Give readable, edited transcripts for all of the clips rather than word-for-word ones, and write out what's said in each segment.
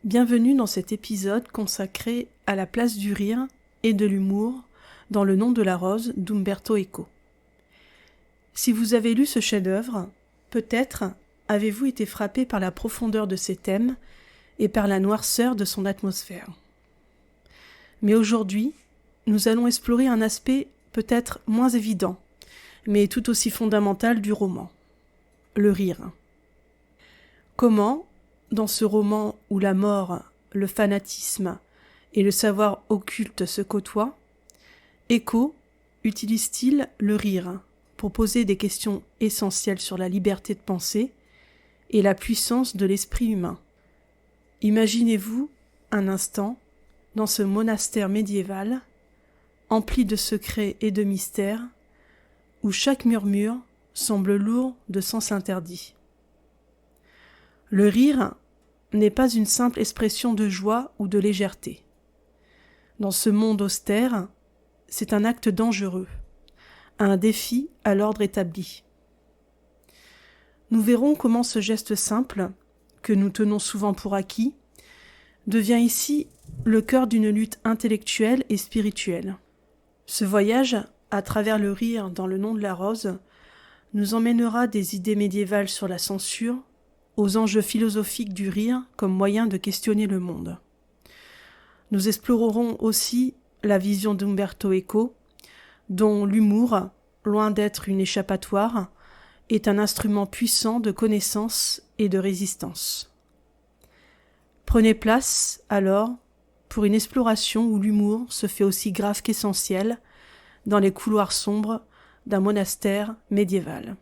Bienvenue dans cet épisode consacré à la place du rire et de l'humour dans Le nom de la rose d'Umberto Eco. Si vous avez lu ce chef-d'œuvre, peut-être avez-vous été frappé par la profondeur de ses thèmes et par la noirceur de son atmosphère. Mais aujourd'hui, nous allons explorer un aspect peut-être moins évident, mais tout aussi fondamental du roman, le rire. Comment, dans ce roman où la mort, le fanatisme et le savoir occulte se côtoient, Eco utilise-t-il le rire pour poser des questions essentielles sur la liberté de penser et la puissance de l'esprit humain? Imaginez-vous un instant dans ce monastère médiéval, empli de secrets et de mystères, où chaque murmure semble lourd de sens interdits. Le rire n'est pas une simple expression de joie ou de légèreté. Dans ce monde austère, c'est un acte dangereux, un défi à l'ordre établi. Nous verrons comment ce geste simple, que nous tenons souvent pour acquis, devient ici le cœur d'une lutte intellectuelle et spirituelle. Ce voyage, à travers le rire dans Le nom de la rose, nous emmènera des idées médiévales sur la censure, aux enjeux philosophiques du rire comme moyen de questionner le monde. Nous explorerons aussi la vision d'Umberto Eco, dont l'humour, loin d'être une échappatoire, est un instrument puissant de connaissance et de résistance. Prenez place, alors, pour une exploration où l'humour se fait aussi grave qu'essentiel dans les couloirs sombres d'un monastère médiéval.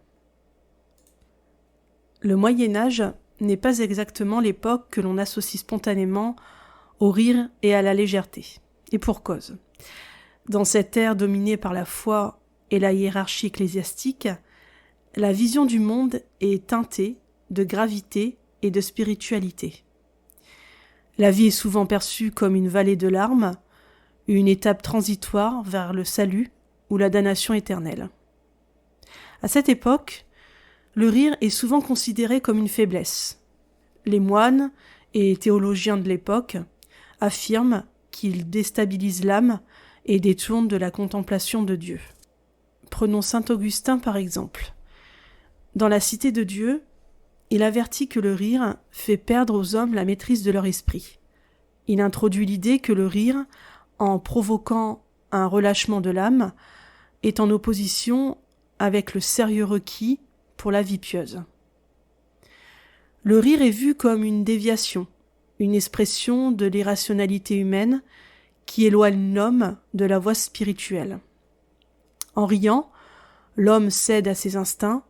Le Moyen-Âge n'est pas exactement l'époque que l'on associe spontanément au rire et à la légèreté. Et pour cause. Dans cette ère dominée par la foi et la hiérarchie ecclésiastique, la vision du monde est teintée de gravité et de spiritualité. La vie est souvent perçue comme une vallée de larmes, une étape transitoire vers le salut ou la damnation éternelle. À cette époque, le rire est souvent considéré comme une faiblesse. Les moines et théologiens de l'époque affirment qu'il déstabilise l'âme et détourne de la contemplation de Dieu. Prenons saint Augustin par exemple. Dans La Cité de Dieu, il avertit que le rire fait perdre aux hommes la maîtrise de leur esprit. Il introduit l'idée que le rire, en provoquant un relâchement de l'âme, est en opposition avec le sérieux requis pour la vie pieuse. Le rire est vu comme une déviation, une expression de l'irrationalité humaine qui éloigne l'homme de la voie spirituelle. En riant, l'homme cède à ses instincts,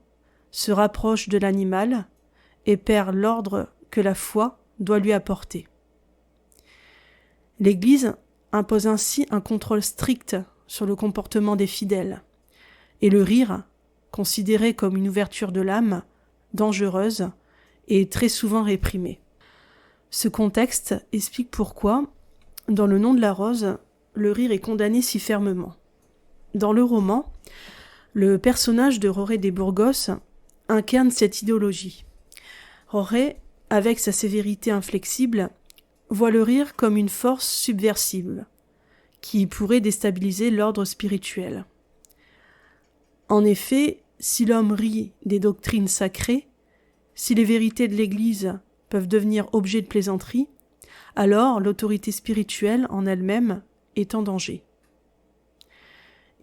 se rapproche de l'animal et perd l'ordre que la foi doit lui apporter. L'Église impose ainsi un contrôle strict sur le comportement des fidèles, et le rire, considéré comme une ouverture de l'âme, dangereuse, est très souvent réprimé. Ce contexte explique pourquoi, dans Le nom de la rose, le rire est condamné si fermement. Dans le roman, le personnage de Roré des Burgos incarne cette idéologie. Roré, avec sa sévérité inflexible, voit le rire comme une force subversive, qui pourrait déstabiliser l'ordre spirituel. En effet, si l'homme rit des doctrines sacrées, si les vérités de l'Église peuvent devenir objet de plaisanterie, alors l'autorité spirituelle en elle-même est en danger.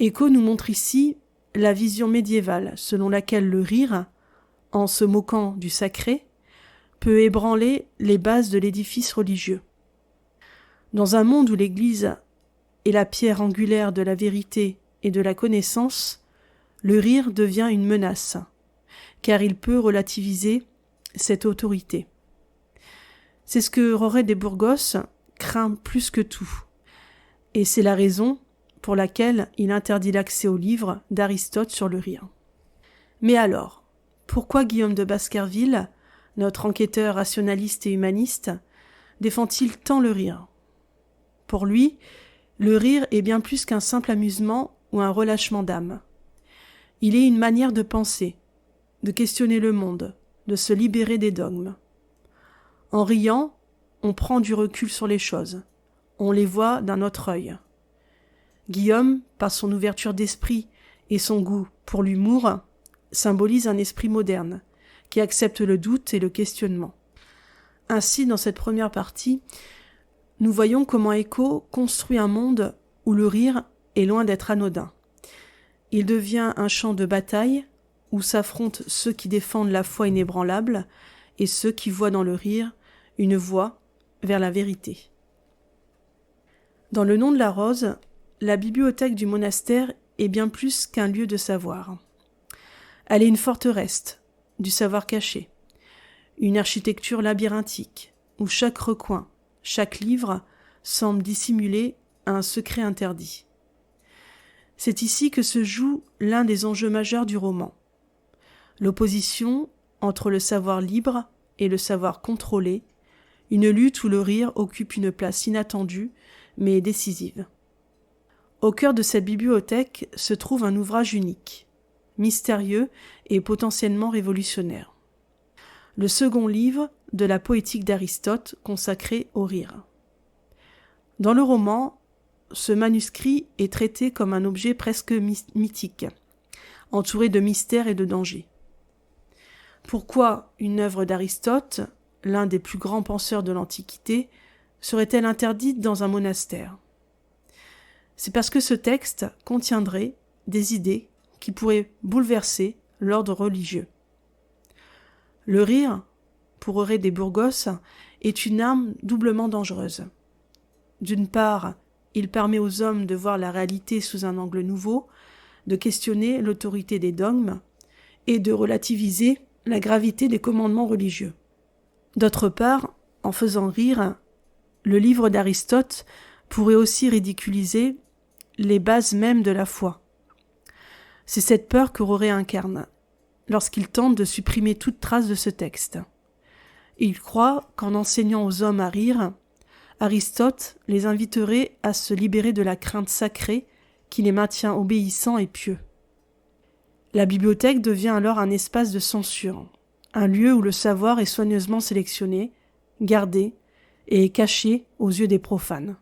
Eco nous montre ici la vision médiévale selon laquelle le rire, en se moquant du sacré, peut ébranler les bases de l'édifice religieux. Dans un monde où l'Église est la pierre angulaire de la vérité et de la connaissance, le rire devient une menace, car il peut relativiser cette autorité. C'est ce que Roré des Burgos craint plus que tout, et c'est la raison pour laquelle il interdit l'accès au livre d'Aristote sur le rire. Mais alors, pourquoi Guillaume de Baskerville, notre enquêteur rationaliste et humaniste, défend-il tant le rire? Pour lui, le rire est bien plus qu'un simple amusement ou un relâchement d'âme. Il est une manière de penser, de questionner le monde, de se libérer des dogmes. En riant, on prend du recul sur les choses, on les voit d'un autre œil. Guillaume, par son ouverture d'esprit et son goût pour l'humour, symbolise un esprit moderne, qui accepte le doute et le questionnement. Ainsi, dans cette première partie, nous voyons comment Eco construit un monde où le rire est loin d'être anodin. Il devient un champ de bataille où s'affrontent ceux qui défendent la foi inébranlable et ceux qui voient dans le rire une voie vers la vérité. Dans Le Nom de la rose, la bibliothèque du monastère est bien plus qu'un lieu de savoir. Elle est une forteresse du savoir caché, une architecture labyrinthique où chaque recoin, chaque livre semble dissimuler un secret interdit. C'est ici que se joue l'un des enjeux majeurs du roman. L'opposition entre le savoir libre et le savoir contrôlé, une lutte où le rire occupe une place inattendue mais décisive. Au cœur de cette bibliothèque se trouve un ouvrage unique, mystérieux et potentiellement révolutionnaire. Le second livre de la poétique d'Aristote consacré au rire. Dans le roman, ce manuscrit est traité comme un objet presque mythique, entouré de mystères et de dangers. Pourquoi une œuvre d'Aristote, l'un des plus grands penseurs de l'Antiquité, serait-elle interdite dans un monastère ? C'est parce que ce texte contiendrait des idées qui pourraient bouleverser l'ordre religieux. Le rire, pour Horet des Burgos, est une arme doublement dangereuse. D'une part, il permet aux hommes de voir la réalité sous un angle nouveau, de questionner l'autorité des dogmes et de relativiser la gravité des commandements religieux. D'autre part, en faisant rire, le livre d'Aristote pourrait aussi ridiculiser les bases mêmes de la foi. C'est cette peur que Horet incarne lorsqu'il tente de supprimer toute trace de ce texte. Il croit qu'en enseignant aux hommes à rire, Aristote les inviterait à se libérer de la crainte sacrée qui les maintient obéissants et pieux. La bibliothèque devient alors un espace de censure, un lieu où le savoir est soigneusement sélectionné, gardé et caché aux yeux des profanes.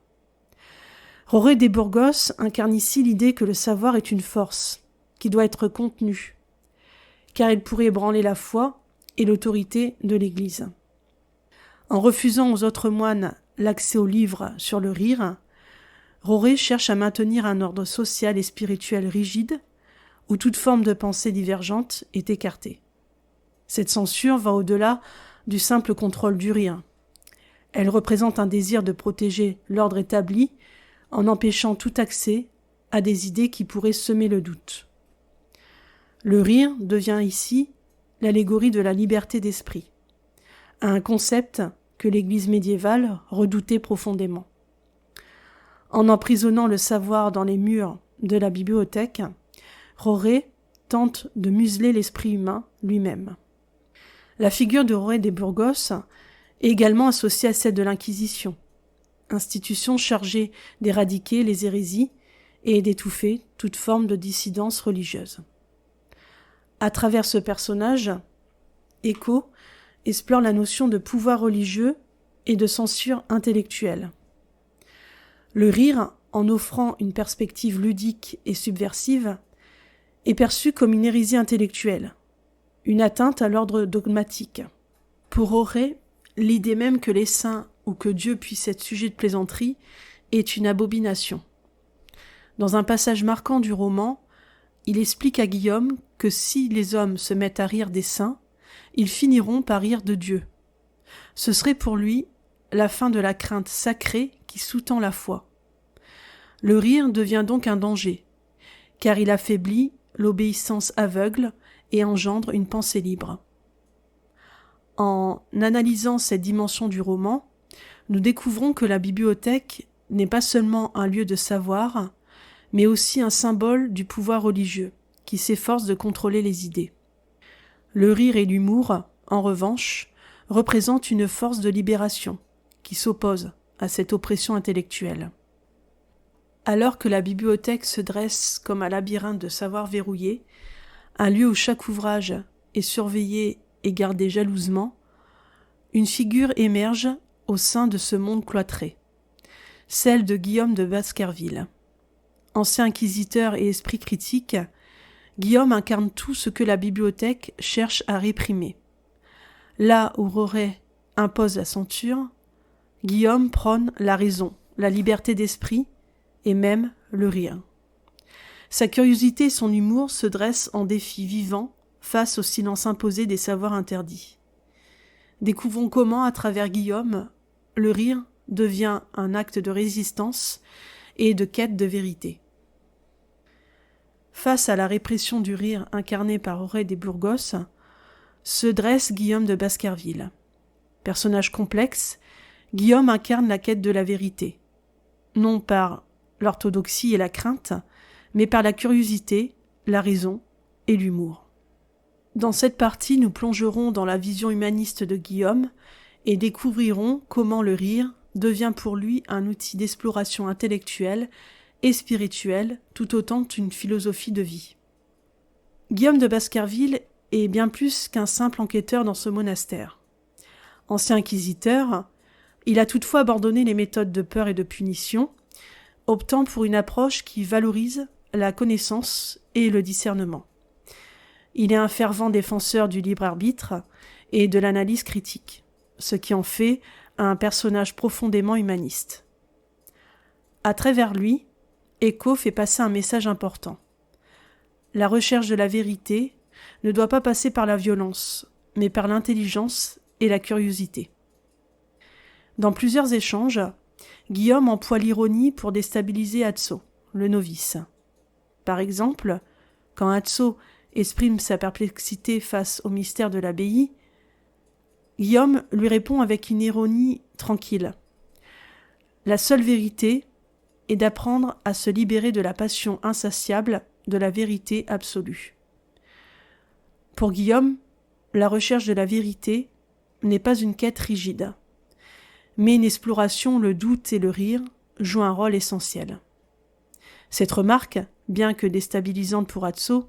Horet des Burgos incarne ici l'idée que le savoir est une force, qui doit être contenue, car il pourrait ébranler la foi et l'autorité de l'Église. En refusant aux autres moines l'accès aux livres sur le rire, Horet cherche à maintenir un ordre social et spirituel rigide, où toute forme de pensée divergente est écartée. Cette censure va au-delà du simple contrôle du rire. Elle représente un désir de protéger l'ordre établi en empêchant tout accès à des idées qui pourraient semer le doute. Le rire devient ici l'allégorie de la liberté d'esprit, un concept que l'Église médiévale redoutait profondément. En emprisonnant le savoir dans les murs de la bibliothèque, Horet tente de museler l'esprit humain lui-même. La figure de Horet des Burgos est également associée à celle de l'Inquisition, institution chargée d'éradiquer les hérésies et d'étouffer toute forme de dissidence religieuse. À travers ce personnage, Eco explore la notion de pouvoir religieux et de censure intellectuelle. Le rire, en offrant une perspective ludique et subversive, est perçu comme une hérésie intellectuelle, une atteinte à l'ordre dogmatique. Pour Horet, l'idée même que les saints ou que Dieu puisse être sujet de plaisanterie est une abomination. Dans un passage marquant du roman, il explique à Guillaume que si les hommes se mettent à rire des saints, ils finiront par rire de Dieu. Ce serait pour lui la fin de la crainte sacrée qui sous-tend la foi. Le rire devient donc un danger, car il affaiblit l'obéissance aveugle et engendre une pensée libre. En analysant cette dimension du roman, nous découvrons que la bibliothèque n'est pas seulement un lieu de savoir, mais aussi un symbole du pouvoir religieux, qui s'efforce de contrôler les idées. Le rire et l'humour, en revanche, représentent une force de libération, qui s'oppose à cette oppression intellectuelle. Alors que la bibliothèque se dresse comme un labyrinthe de savoir verrouillé, un lieu où chaque ouvrage est surveillé et gardé jalousement, une figure émerge au sein de ce monde cloîtré, celle de Guillaume de Baskerville. Ancien inquisiteur et esprit critique, Guillaume incarne tout ce que la bibliothèque cherche à réprimer. Là où Roret impose la censure, Guillaume prône la raison, la liberté d'esprit et même le rire. Sa curiosité et son humour se dressent en défi vivant face au silence imposé des savoirs interdits. Découvrons comment, à travers Guillaume, le rire devient un acte de résistance et de quête de vérité. Face à la répression du rire incarnée par Roret des Burgos, se dresse Guillaume de Baskerville. Personnage complexe, Guillaume incarne la quête de la vérité, non par l'orthodoxie et la crainte, mais par la curiosité, la raison et l'humour. Dans cette partie, nous plongerons dans la vision humaniste de Guillaume et découvrirons comment le rire devient pour lui un outil d'exploration intellectuelle et spirituelle tout autant qu'une philosophie de vie. Guillaume de Baskerville est bien plus qu'un simple enquêteur dans ce monastère. Ancien inquisiteur, il a toutefois abandonné les méthodes de peur et de punition, optant pour une approche qui valorise la connaissance et le discernement. Il est un fervent défenseur du libre arbitre et de l'analyse critique, ce qui en fait un personnage profondément humaniste. À travers lui, Eco fait passer un message important. La recherche de la vérité ne doit pas passer par la violence, mais par l'intelligence et la curiosité. Dans plusieurs échanges, Guillaume emploie l'ironie pour déstabiliser Atso, le novice. Par exemple, quand Atso exprime sa perplexité face au mystère de l'abbaye, Guillaume lui répond avec une ironie tranquille. La seule vérité est d'apprendre à se libérer de la passion insatiable de la vérité absolue. Pour Guillaume, la recherche de la vérité n'est pas une quête rigide, mais une exploration où le doute et le rire jouent un rôle essentiel. Cette remarque, bien que déstabilisante pour Atso,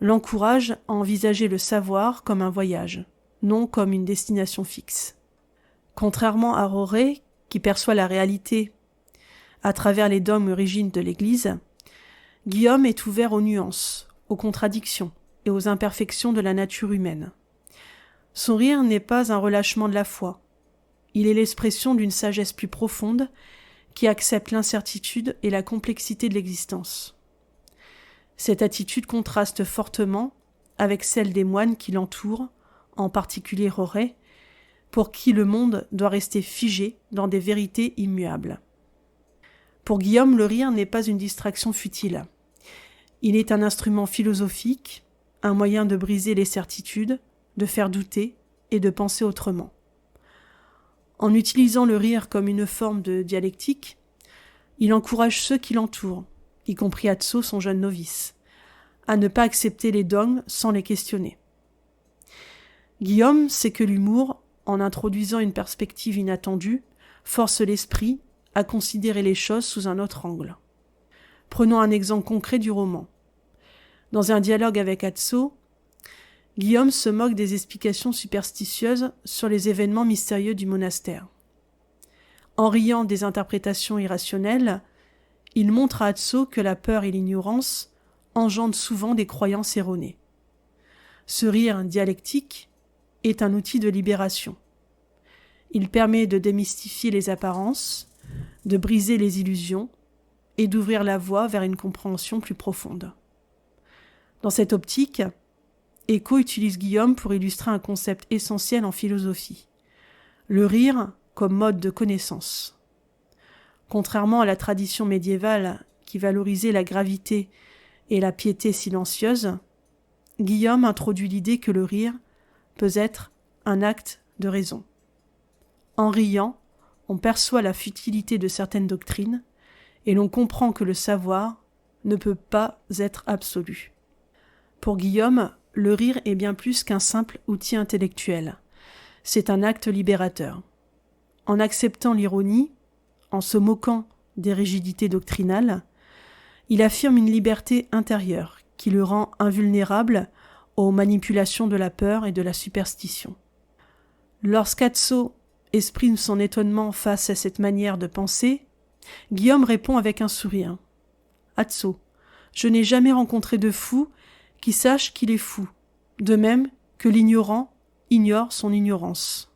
l'encourage à envisager le savoir comme un voyage, non comme une destination fixe. Contrairement à Roret, qui perçoit la réalité à travers les dogmes rigides de l'Église, Guillaume est ouvert aux nuances, aux contradictions et aux imperfections de la nature humaine. Son rire n'est pas un relâchement de la foi, il est l'expression d'une sagesse plus profonde qui accepte l'incertitude et la complexité de l'existence. Cette attitude contraste fortement avec celle des moines qui l'entourent, en particulier Roret, pour qui le monde doit rester figé dans des vérités immuables. Pour Guillaume, le rire n'est pas une distraction futile. Il est un instrument philosophique, un moyen de briser les certitudes, de faire douter et de penser autrement. En utilisant le rire comme une forme de dialectique, il encourage ceux qui l'entourent, y compris Atso, son jeune novice, à ne pas accepter les dogmes sans les questionner. Guillaume sait que l'humour, en introduisant une perspective inattendue, force l'esprit à considérer les choses sous un autre angle. Prenons un exemple concret du roman. Dans un dialogue avec Atso, Guillaume se moque des explications superstitieuses sur les événements mystérieux du monastère. En riant des interprétations irrationnelles, il montre à Atso que la peur et l'ignorance engendrent souvent des croyances erronées. Ce rire dialectique est un outil de libération. Il permet de démystifier les apparences, de briser les illusions et d'ouvrir la voie vers une compréhension plus profonde. Dans cette optique, Eco utilise Guillaume pour illustrer un concept essentiel en philosophie, le rire comme mode de connaissance. Contrairement à la tradition médiévale qui valorisait la gravité et la piété silencieuse, Guillaume introduit l'idée que le rire peut être un acte de raison. En riant, on perçoit la futilité de certaines doctrines et l'on comprend que le savoir ne peut pas être absolu. Pour Guillaume, le rire est bien plus qu'un simple outil intellectuel. C'est un acte libérateur. En acceptant l'ironie, en se moquant des rigidités doctrinales, il affirme une liberté intérieure qui le rend invulnérable aux manipulations de la peur et de la superstition. Lorsqu'Atso exprime son étonnement face à cette manière de penser, Guillaume répond avec un sourire. « Atso, je n'ai jamais rencontré de fou qui sache qu'il est fou, de même que l'ignorant ignore son ignorance. »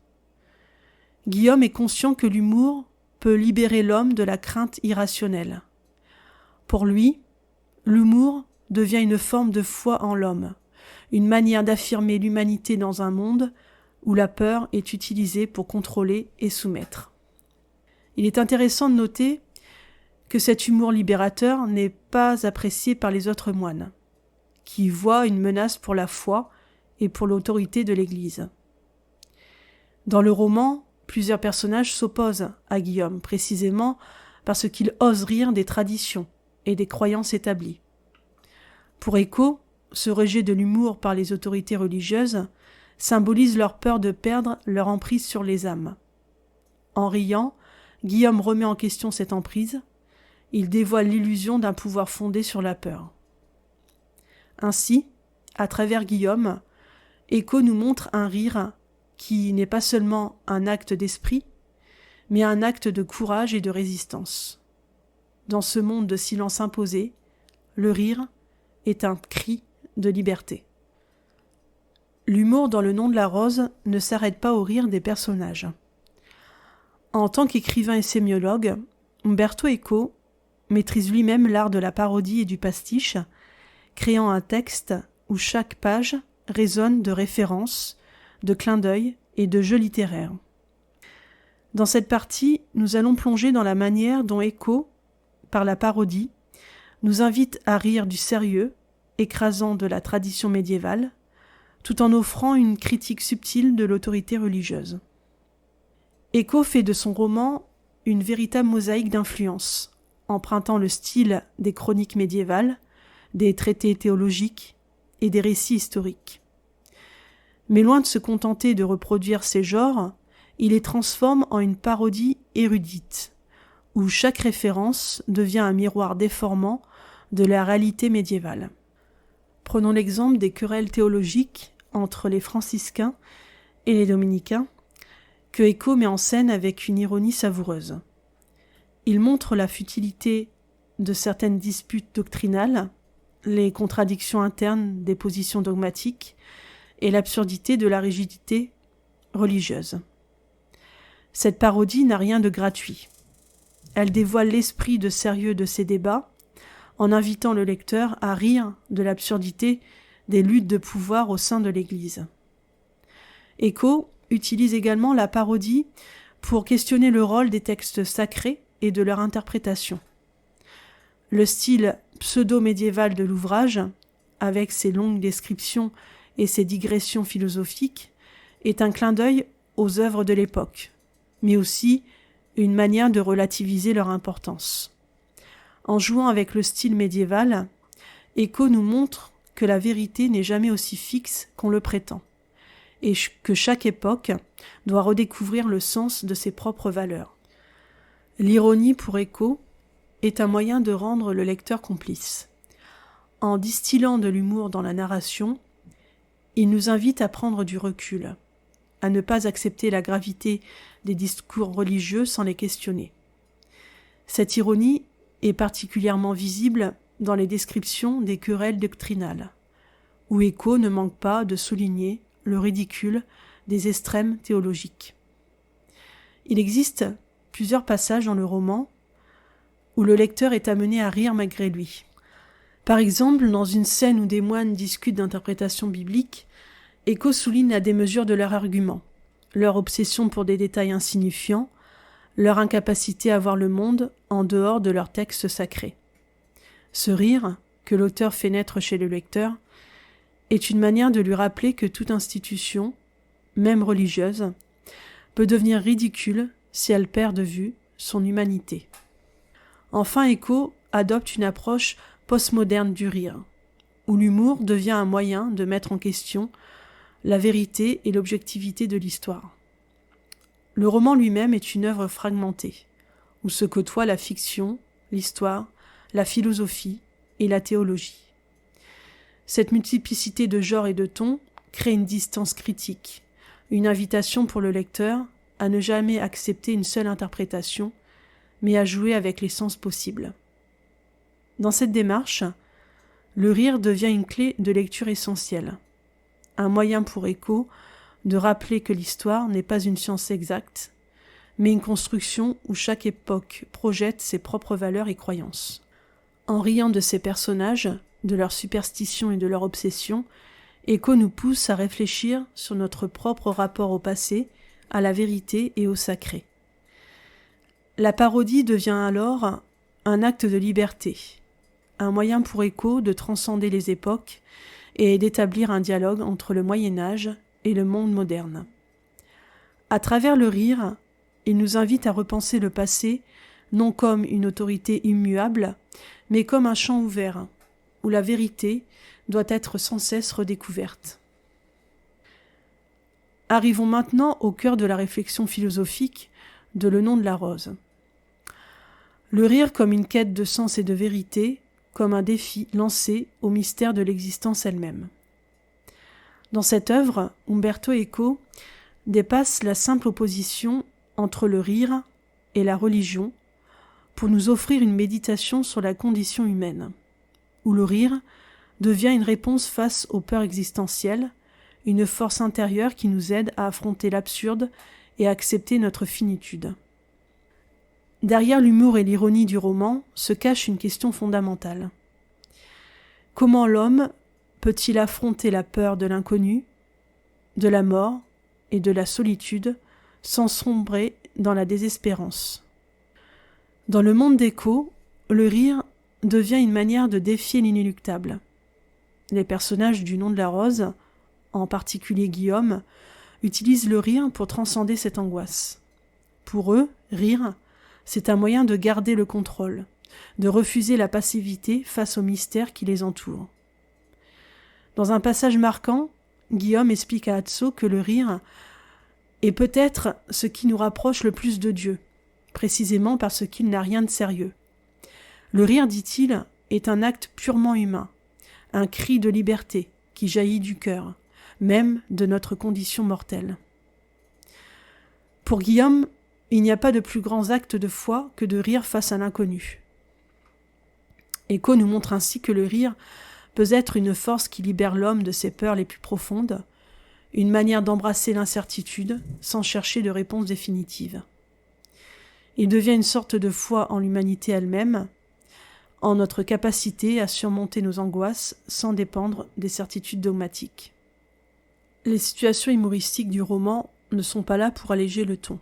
Guillaume est conscient que l'humour peut libérer l'homme de la crainte irrationnelle. Pour lui, l'humour devient une forme de foi en l'homme, une manière d'affirmer l'humanité dans un monde où la peur est utilisée pour contrôler et soumettre. Il est intéressant de noter que cet humour libérateur n'est pas apprécié par les autres moines, qui voient une menace pour la foi et pour l'autorité de l'Église. Dans le roman, plusieurs personnages s'opposent à Guillaume, précisément parce qu'il ose rire des traditions et des croyances établies. Pour Eco, ce rejet de l'humour par les autorités religieuses symbolise leur peur de perdre leur emprise sur les âmes. En riant, Guillaume remet en question cette emprise. Il dévoile l'illusion d'un pouvoir fondé sur la peur. Ainsi, à travers Guillaume, Eco nous montre un rire qui n'est pas seulement un acte d'esprit, mais un acte de courage et de résistance. Dans ce monde de silence imposé, le rire est un cri de liberté. L'humour dans Le nom de la rose ne s'arrête pas au rire des personnages. En tant qu'écrivain et sémiologue, Umberto Eco maîtrise lui-même l'art de la parodie et du pastiche, créant un texte où chaque page résonne de références, de clins d'œil et de jeux littéraires. Dans cette partie, nous allons plonger dans la manière dont Eco, par la parodie, nous invite à rire du sérieux, écrasant de la tradition médiévale, tout en offrant une critique subtile de l'autorité religieuse. Eco fait de son roman une véritable mosaïque d'influences, empruntant le style des chroniques médiévales, des traités théologiques et des récits historiques. Mais loin de se contenter de reproduire ces genres, il les transforme en une parodie érudite, où chaque référence devient un miroir déformant de la réalité médiévale. Prenons l'exemple des querelles théologiques entre les franciscains et les dominicains, que Eco met en scène avec une ironie savoureuse. Il montre la futilité de certaines disputes doctrinales, les contradictions internes des positions dogmatiques et l'absurdité de la rigidité religieuse. Cette parodie n'a rien de gratuit. Elle dévoile l'esprit de sérieux de ces débats en invitant le lecteur à rire de l'absurdité des luttes de pouvoir au sein de l'Église. Eco utilise également la parodie pour questionner le rôle des textes sacrés et de leur interprétation. Le style pseudo-médiéval de l'ouvrage, avec ses longues descriptions et ses digressions philosophiques, est un clin d'œil aux œuvres de l'époque, mais aussi une manière de relativiser leur importance. En jouant avec le style médiéval, Eco nous montre que la vérité n'est jamais aussi fixe qu'on le prétend, et que chaque époque doit redécouvrir le sens de ses propres valeurs. L'ironie pour Eco est un moyen de rendre le lecteur complice. En distillant de l'humour dans la narration, il nous invite à prendre du recul, à ne pas accepter la gravité des discours religieux sans les questionner. Cette ironie est particulièrement visible dans les descriptions des querelles doctrinales, où Eco ne manque pas de souligner le ridicule des extrêmes théologiques. Il existe plusieurs passages dans le roman où le lecteur est amené à rire malgré lui. Par exemple, dans une scène où des moines discutent d'interprétation biblique, Eco souligne la démesure de leurs arguments, leur obsession pour des détails insignifiants, leur incapacité à voir le monde en dehors de leurs textes sacrés. Ce rire, que l'auteur fait naître chez le lecteur, est une manière de lui rappeler que toute institution, même religieuse, peut devenir ridicule si elle perd de vue son humanité. Enfin, Eco adopte une approche postmoderne du rire, où l'humour devient un moyen de mettre en question la vérité et l'objectivité de l'histoire. Le roman lui-même est une œuvre fragmentée, où se côtoient la fiction, l'histoire, la philosophie et la théologie. Cette multiplicité de genres et de tons crée une distance critique, une invitation pour le lecteur à ne jamais accepter une seule interprétation, mais à jouer avec les sens possibles. Dans cette démarche, le rire devient une clé de lecture essentielle, un moyen pour Eco de rappeler que l'histoire n'est pas une science exacte, mais une construction où chaque époque projette ses propres valeurs et croyances. En riant de ces personnages, de leurs superstitions et de leurs obsessions, Eco nous pousse à réfléchir sur notre propre rapport au passé, à la vérité et au sacré. La parodie devient alors un acte de liberté, un moyen pour Eco de transcender les époques et d'établir un dialogue entre le Moyen-Âge et le monde moderne. À travers le rire, il nous invite à repenser le passé non comme une autorité immuable, mais comme un champ ouvert, où la vérité doit être sans cesse redécouverte. Arrivons maintenant au cœur de la réflexion philosophique de Le nom de la rose. Le rire comme une quête de sens et de vérité, comme un défi lancé au mystère de l'existence elle-même. Dans cette œuvre, Umberto Eco dépasse la simple opposition entre le rire et la religion pour nous offrir une méditation sur la condition humaine, où le rire devient une réponse face aux peurs existentielles, une force intérieure qui nous aide à affronter l'absurde et à accepter notre finitude. Derrière l'humour et l'ironie du roman se cache une question fondamentale. Comment l'homme peut-il affronter la peur de l'inconnu, de la mort et de la solitude sans sombrer dans la désespérance? Dans le monde d'Eco, le rire devient une manière de défier l'inéluctable. Les personnages du Nom de la rose, en particulier Guillaume, utilisent le rire pour transcender cette angoisse. Pour eux, rire, c'est un moyen de garder le contrôle, de refuser la passivité face au mystère qui les entoure. Dans un passage marquant, Guillaume explique à Atso que le rire est peut-être ce qui nous rapproche le plus de Dieu, précisément parce qu'il n'a rien de sérieux. Le rire, dit-il, est un acte purement humain, un cri de liberté qui jaillit du cœur, même de notre condition mortelle. Pour Guillaume, il n'y a pas de plus grands actes de foi que de rire face à l'inconnu. Eco nous montre ainsi que le rire peut être une force qui libère l'homme de ses peurs les plus profondes, une manière d'embrasser l'incertitude sans chercher de réponse définitive. Il devient une sorte de foi en l'humanité elle-même, en notre capacité à surmonter nos angoisses sans dépendre des certitudes dogmatiques. Les situations humoristiques du roman ne sont pas là pour alléger le ton,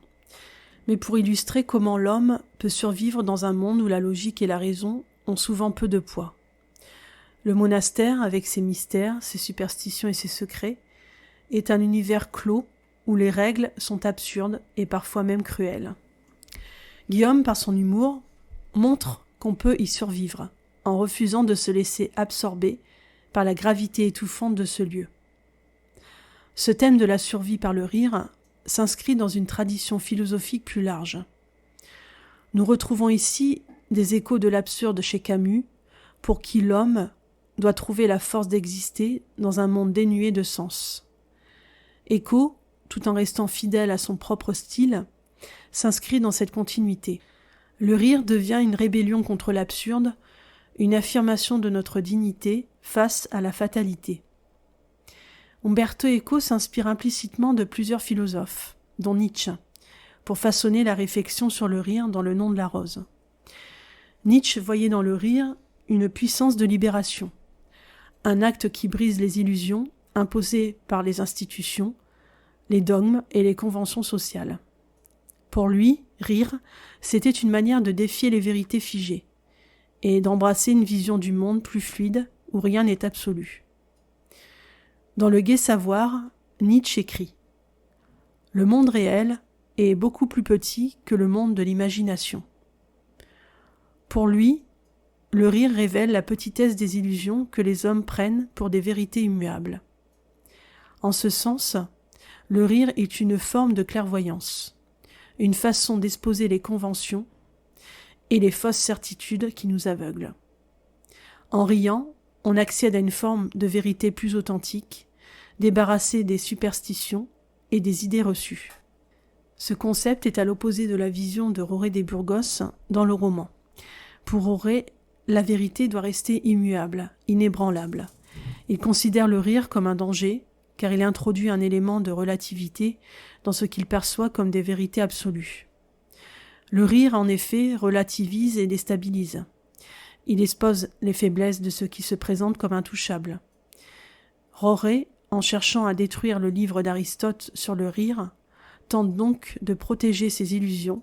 mais pour illustrer comment l'homme peut survivre dans un monde où la logique et la raison ont souvent peu de poids. Le monastère, avec ses mystères, ses superstitions et ses secrets, est un univers clos où les règles sont absurdes et parfois même cruelles. Guillaume, par son humour, montre qu'on peut y survivre, en refusant de se laisser absorber par la gravité étouffante de ce lieu. Ce thème de la survie par le rire s'inscrit dans une tradition philosophique plus large. Nous retrouvons ici des échos de l'absurde chez Camus, pour qui l'homme doit trouver la force d'exister dans un monde dénué de sens. Eco, tout en restant fidèle à son propre style, s'inscrit dans cette continuité. Le rire devient une rébellion contre l'absurde, une affirmation de notre dignité face à la fatalité. Umberto Eco s'inspire implicitement de plusieurs philosophes, dont Nietzsche, pour façonner la réflexion sur le rire dans Le nom de la rose. Nietzsche voyait dans le rire une puissance de libération, un acte qui brise les illusions imposées par les institutions, les dogmes et les conventions sociales. Pour lui, rire, c'était une manière de défier les vérités figées et d'embrasser une vision du monde plus fluide où rien n'est absolu. Dans Le gai savoir, Nietzsche écrit « Le monde réel est beaucoup plus petit que le monde de l'imagination. » Pour lui, le rire révèle la petitesse des illusions que les hommes prennent pour des vérités immuables. En ce sens, le rire est une forme de clairvoyance, une façon d'exposer les conventions et les fausses certitudes qui nous aveuglent. En riant, on accède à une forme de vérité plus authentique, débarrassée des superstitions et des idées reçues. Ce concept est à l'opposé de la vision de Roré des Burgos dans le roman. Pour Roré, la vérité doit rester immuable, inébranlable. Il considère le rire comme un danger, car il introduit un élément de relativité dans ce qu'il perçoit comme des vérités absolues. Le rire, en effet, relativise et déstabilise. Il expose les faiblesses de ce qui se présente comme intouchable. Roré, en cherchant à détruire le livre d'Aristote sur le rire, tente donc de protéger ses illusions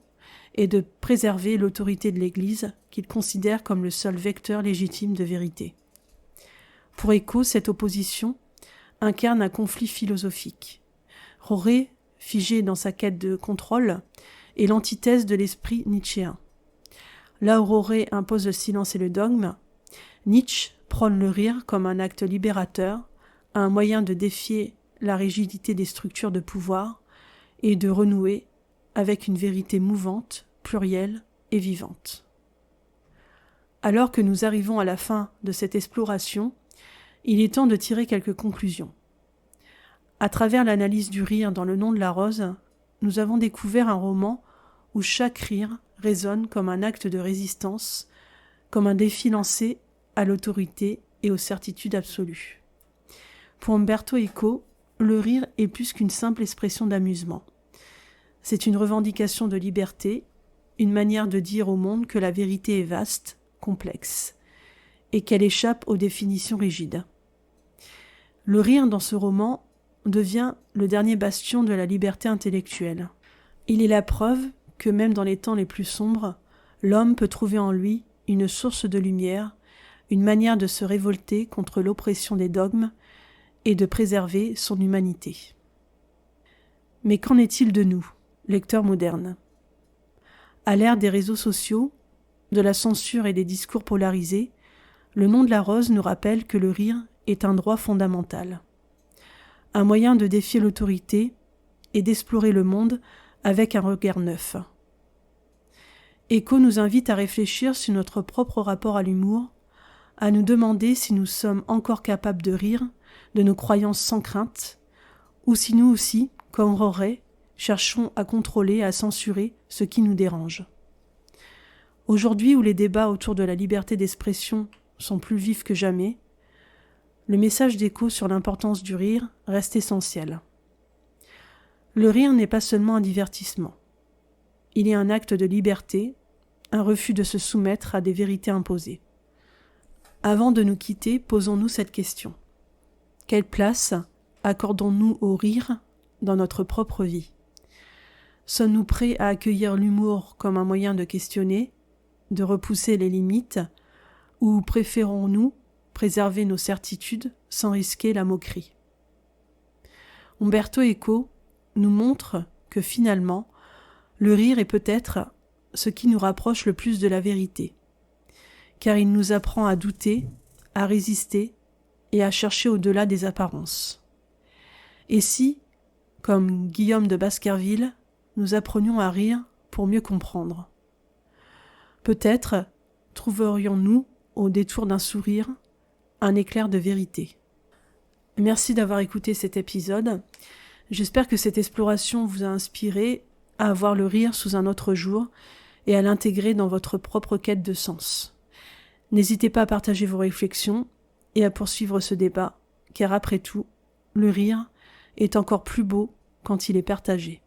et de préserver l'autorité de l'Église qu'il considère comme le seul vecteur légitime de vérité. Pour Eco, cette opposition incarne un conflit philosophique. Roré, figé dans sa quête de contrôle, est l'antithèse de l'esprit nietzschéen. Là où Roré impose le silence et le dogme, Nietzsche prône le rire comme un acte libérateur, un moyen de défier la rigidité des structures de pouvoir et de renouer avec une vérité mouvante, plurielle et vivante. Alors que nous arrivons à la fin de cette exploration, il est temps de tirer quelques conclusions. À travers l'analyse du rire dans Le nom de la rose, nous avons découvert un roman où chaque rire résonne comme un acte de résistance, comme un défi lancé à l'autorité et aux certitudes absolues. Pour Umberto Eco, le rire est plus qu'une simple expression d'amusement. C'est une revendication de liberté, une manière de dire au monde que la vérité est vaste, complexe, et qu'elle échappe aux définitions rigides. Le rire dans ce roman devient le dernier bastion de la liberté intellectuelle. Il est la preuve que même dans les temps les plus sombres, l'homme peut trouver en lui une source de lumière, une manière de se révolter contre l'oppression des dogmes et de préserver son humanité. Mais qu'en est-il de nous, lecteurs modernes ? À l'ère des réseaux sociaux, de la censure et des discours polarisés, Le nom de la rose nous rappelle que le rire est un droit fondamental. Un moyen de défier l'autorité et d'explorer le monde avec un regard neuf. Eco nous invite à réfléchir sur notre propre rapport à l'humour, à nous demander si nous sommes encore capables de rire de nos croyances sans crainte, ou si nous aussi, comme Roré, cherchons à contrôler, à censurer ce qui nous dérange. Aujourd'hui où les débats autour de la liberté d'expression sont plus vifs que jamais, le message d'Eco sur l'importance du rire reste essentiel. Le rire n'est pas seulement un divertissement. Il est un acte de liberté, un refus de se soumettre à des vérités imposées. Avant de nous quitter, posons-nous cette question. Quelle place accordons-nous au rire dans notre propre vie ? Sommes-nous prêts à accueillir l'humour comme un moyen de questionner, de repousser les limites, ou préférons-nous préserver nos certitudes sans risquer la moquerie ? Umberto Eco nous montre que finalement, le rire est peut-être ce qui nous rapproche le plus de la vérité, car il nous apprend à douter, à résister et à chercher au-delà des apparences. Et si, comme Guillaume de Baskerville, nous apprenions à rire pour mieux comprendre ? Peut-être trouverions-nous, au détour d'un sourire, un éclair de vérité. Merci d'avoir écouté cet épisode. J'espère que cette exploration vous a inspiré à voir le rire sous un autre jour et à l'intégrer dans votre propre quête de sens. N'hésitez pas à partager vos réflexions et à poursuivre ce débat, car après tout, le rire est encore plus beau quand il est partagé.